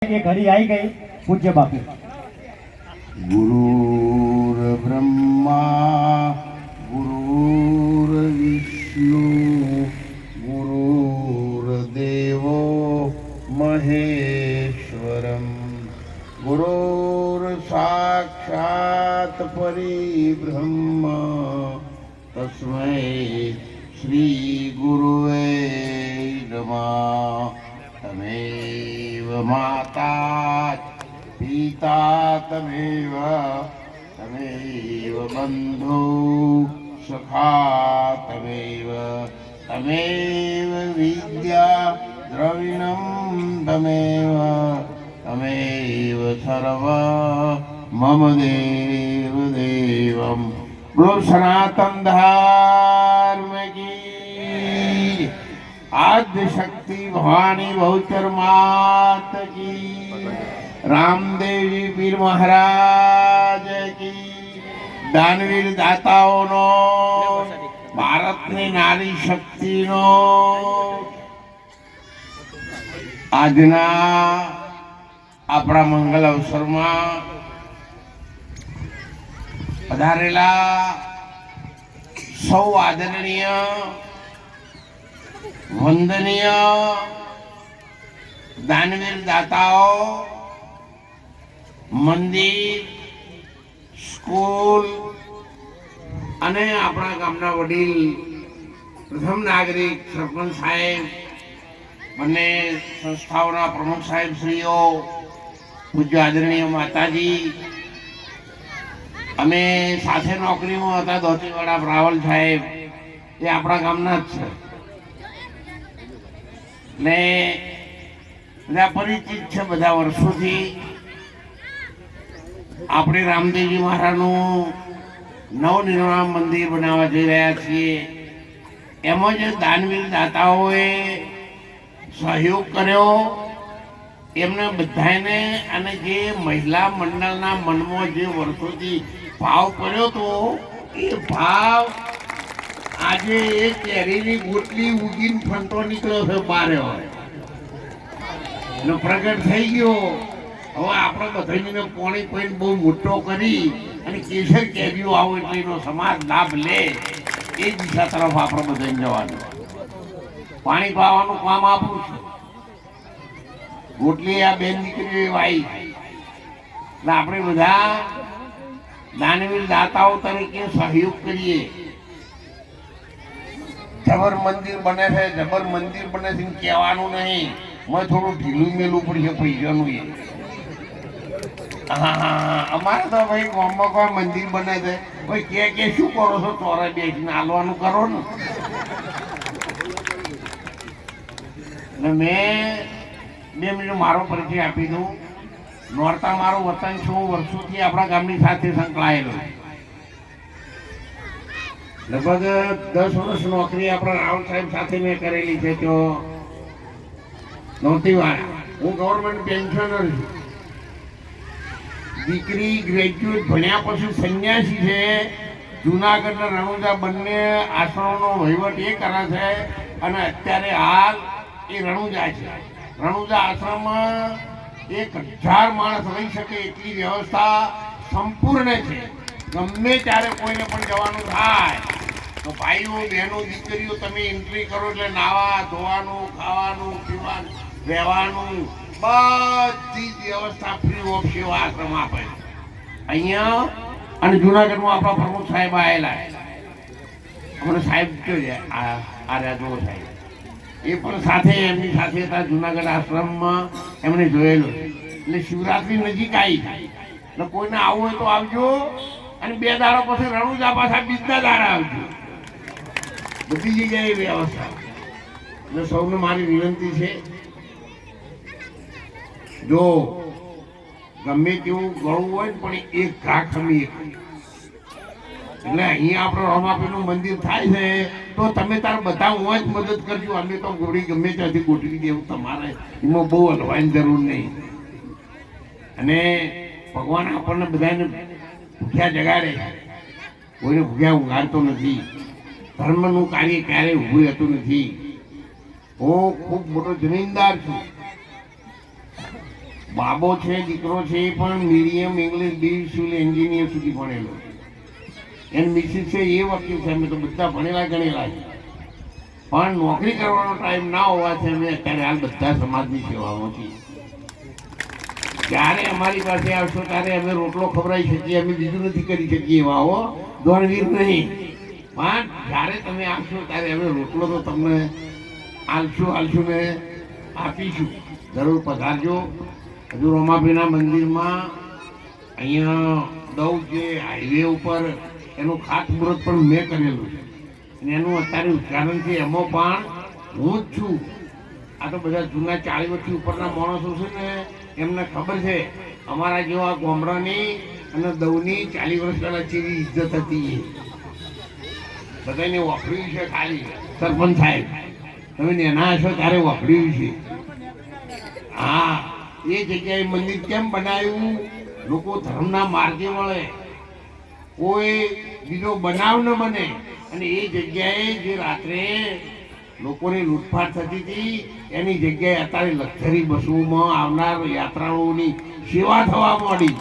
एक घड़ी आई गई पूज्य बापू। गुरुर् ब्रह्मा गुरुर्विष्णु गुरुर्देवो महेश्वरम गुरुर्साक्षात् परिब्रह्म तस्मै श्री गुरुवे नमः। तमेव माता पिता तमेव बन्धु सखा तमेव विद्या द्रविणं तमेव सर्व मम देवदेवं। बोलो सनातन धर्म की आद्य शक्ति भवानी बहुचर मात की, रामदेव जी पीर महाराज की, दानवीर दाताओं नो, भारत ने नारी शक्ति नो आजना अपना मंगल अवसर में पधारेला सौ आदरणीय वंदनीय दानवीर दाताओ, मंदिर, स्कूल અને આપણા ગામના વડીલ પ્રથમ નાગરિક સરપંચ સાહેબ, બંને સંસ્થાઓના પ્રમુખ સાહેબ શ્રીઓ, પૂજ્ય આદરણીય માતાજી, અમે સાથે નોકરીમાં હતા ધોતીવાળા રાવલ સાહેબ, એ આપણા ગામના જ છે ને બધા પરિચિત છે બધા વર્ષોથી। આપણે રામદેવજી મહારાજનું નવનિર્માણ મંદિર બનાવવા જઈ રહ્યા છીએ। એમાં જે દાનવીર દાતાઓએ સહયોગ કર્યો એમને બધાને, અને જે મહિલા મંડળના મનમાં જે વર્ષોથી ભાવ પડ્યો હતો એ ભાવ આજે એ કેરીની ગોટલી ઉગીને ફંટો નીકળ્યો છે બારે હોય પ્રગટ થઈ ગયો। હવે આપણે બધાને પાણી પીને બહુ મોટો કરી અને કેસર કેરીઓ આવો એટલે એનો સમાજ લાભ લે એ દિશા તરફ આપણે બધાને જવાનું। પાણી પાવાનું કામ આપણું છે। ગોટલી આ બેન દીકરીઓ વાઈ એટલે આપણે બધા દાનવીર દાતાઓ તરીકે સહયોગ કરીએ। જબર મંદિર બને છે, જબર મંદિર બને છે કહેવાનું નહીં, મેં થોડું ઢીલું મેલું પડશે પૈસાનું એ। હા, અમારે તો ભાઈ ગામમાં કોઈ મંદિર બને છે, ભાઈ કે શું કરો છો, ચોરે બેસીને હાલવાનું કરો ને। મેં 2 મિનિટ મારો પરિચય આપી દઉં। નોરતા મારું વતન છું, વર્ષોથી આપણા ગામની સાથે સંકળાયેલો। લગભગ 10 વર્ષ નોકરી આપણા રાવલ સાહેબ સાથે મેં કરેલી છે। તો નોતીવાળા હું ગવર્મેન્ટ પેન્શનર છું। દીકરી ગ્રેજ્યુએટ ભણ્યા પછી સંન્યાસી છે। જુનાગઢ અને રણુજા બંને આશ્રમનો વહીવટ એ કરે છે અને અત્યારે હાલ એ રણુજા છે। રણુજા આશ્રમમાં 1000 માણસ રહી શકે એટલી વ્યવસ્થા સંપૂર્ણ છે। ગમે ત્યારે કોઈને પણ જવાનું થાય તો ભાઈઓ બહેનો દીકરીઓ તમે એન્ટ્રી કરો એટલે નાવા ધોવાનું, ખાવાનું, પીવાનું, રહેવાનું બધી વ્યવસ્થા ફ્રી ઓફ સેવા આશ્રમ આપે અહીંયા। અને જુનાગઢમાં આપણા પ્રમુખ સાહેબ આવેલા, અમારે સાહેબ જો આર્યા જો સાહેબ એ પણ સાથે એમની સાથે હતા જુનાગઢ આશ્રમમાં, એમણે જોયેલું। એટલે શિવરાત્રી નજીક આવી એટલે કોઈને આવવું હોય તો આવજો, અને 2 દાડા પછી રણુજા પાછા બીજા દાડા આવજો। બધી જગ્યાએ વ્યવસ્થા। એટલે સૌને મારી વિનંતી છે, જો ગમે તેવું ગળવું હોય ને પણ એક ઘા ખમી એટલે અહીંયા આપણે રોમાપીનું મંદિર થાય છે તો તમે તાર બધા હું જ મદદ કરજો। અમે તો ગોળી ગમે ત્યાંથી ગોઠવી દેવું, તમારે એમાં બહુ હલવાની જરૂર નહીં। અને ભગવાન આપણને બધાને ભૂખ્યા જગાડે, કોઈને ભૂખ્યા ઊંઘાડતો નથી। ધર્મનું કાર્ય ક્યારેય ઊભું રહેતું નથી। હું ખૂબ મોટો જમીનદાર છું, બાબો છે દીકરો છે એ પણ મીડિયમ ઇંગ્લિશ બી સિવિલ એન્જિનિયર સુધી ભણેલો એન મિસિસ છે એ વકીલ છે. અમે તો બધા ભણેલા ગણેલા છે, પણ નોકરી કરવાનો ટાઈમ ના હોવાથી અમે અત્યારે હાલ બધા સમાજની સેવામાં છીએ. જ્યારે અમારી પાસે આવશો ત્યારે અમે રોટલો ખવડાવી શકીએ, અમે બીજું નથી કરી શકીએ એવા હો, દોડવીર નહીં. પણ જ્યારે તમે આવશો ત્યારે અમે રોટલો તો તમને આલશું ને આપીશું. જરૂર પધારજો. હજુ રમાભાઈના મંદિરમાં અહીંયા દઉં જે હાઈવે ઉપર એનું ખાતમુહૂર્ત પણ મેં કરેલું છે અને એનું અત્યારે ઉદ્ઘાટન છે. એમાં પણ હું જ છું. આ તો બધા જૂના 40 વર્ષથી ઉપરના માણસો છે ને એમને ખબર છે અમારા જેવા ગોમડાની અને દવની 40 વર્ષ પહેલા કેવી ઇજ્જત હતી. બધાને વખડ્યું છે. ખાલી સરપંચ સાહેબ તમે નેના હશો ત્યારે વખડ્યું છે. હા, એ જગ્યાએ મંદિર કેમ બનાવ્યું? લોકો ધર્મના માર્ગે વળે, કોઈ બીજો બનાવ ન બને. અને એ જગ્યાએ જે રાત્રે લોકોની લૂંટફાટ થતી હતી એની જગ્યાએ અત્યારે લક્ઝરી બસોમાં આવનાર યાત્રાળુઓની સેવા થવા માંડી.